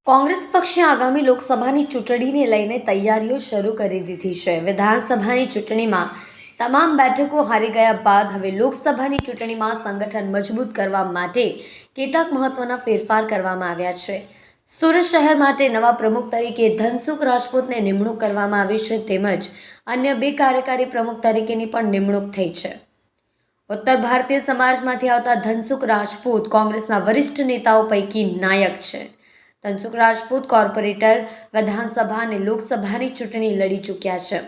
કોંગ્રેસ પક્ષે આગામી લોકસભાની ચૂંટણીને લઈને તૈયારીઓ શરૂ કરી દીધી છે। વિધાનસભાની ચૂંટણીમાં તમામ બેઠકો હારી ગયા બાદ હવે લોકસભાની ચૂંટણીમાં સંગઠન મજબૂત કરવા માટે કેટલાક મહત્વના ફેરફાર કરવામાં આવ્યા છે। સુરત શહેર માટે નવા પ્રમુખ તરીકે ધનસુખ રાજપૂતને નિમણૂક કરવામાં આવી છે, તેમજ અન્ય 2 કાર્યકારી પ્રમુખ તરીકેની પણ નિમણૂક થઈ છે। ઉત્તર ભારતીય સમાજમાંથી આવતા ધનસુખ રાજપૂત કોંગ્રેસના વરિષ્ઠ નેતાઓ પૈકી નાયક છે। ધનસુખ રાજપૂત કોર્પોરેટર, વિધાનસભા અને લોકસભાની ચૂંટણી લડી ચૂક્યા છે।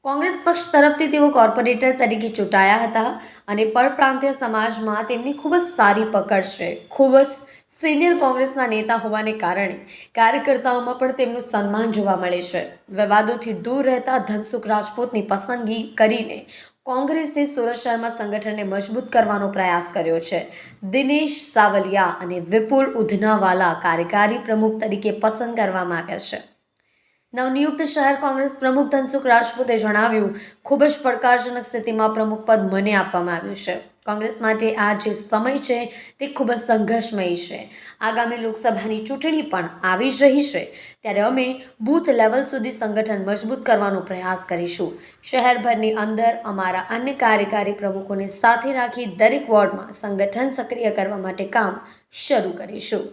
કોંગ્રેસ પક્ષ તરફથી તેઓ કોર્પોરેટર તરીકે ચૂંટાયા હતા અને પરપ્રાંતીય સમાજમાં તેમની ખૂબ જ સારી પકડ છે। ખૂબ જ સિનિયર કોંગ્રેસના નેતા હોવાને કારણે કાર્યકર્તાઓમાં પણ તેમનું સન્માન જોવા મળે છે। વિવાદોથી દૂર રહેતા ધનસુખ રાજપૂતની પસંદગી કરીને કોંગ્રેસે સુરત શહેરમાં સંગઠનને મજબૂત કરવાનો પ્રયાસ કર્યો છે। દિનેશ સાવલિયા અને વિપુલ ઉધનાવાલા કાર્યકારી પ્રમુખ તરીકે પસંદ કરવામાં આવ્યા છે। નવનિયુક્ત શહેર કોંગ્રેસ પ્રમુખ ધનસુખ રાજપૂતે જણાવ્યું, ખૂબ જ પડકારજનક સ્થિતિમાં પ્રમુખ પદ મને આપવામાં આવ્યું છે। કોંગ્રેસ માટે આ જે સમય છે તે ખૂબ જ સંઘર્ષમય છે। આગામી લોકસભાની ચૂંટણી પણ આવી જ રહી છે, ત્યારે અમે બૂથ લેવલ સુધી સંગઠન મજબૂત કરવાનો પ્રયાસ કરીશું। શહેરભરની અંદર અમારા અન્ય કાર્યકારી પ્રમુખોને સાથે રાખી દરેક વોર્ડમાં સંગઠન સક્રિય કરવા માટે કામ શરૂ કરીશું।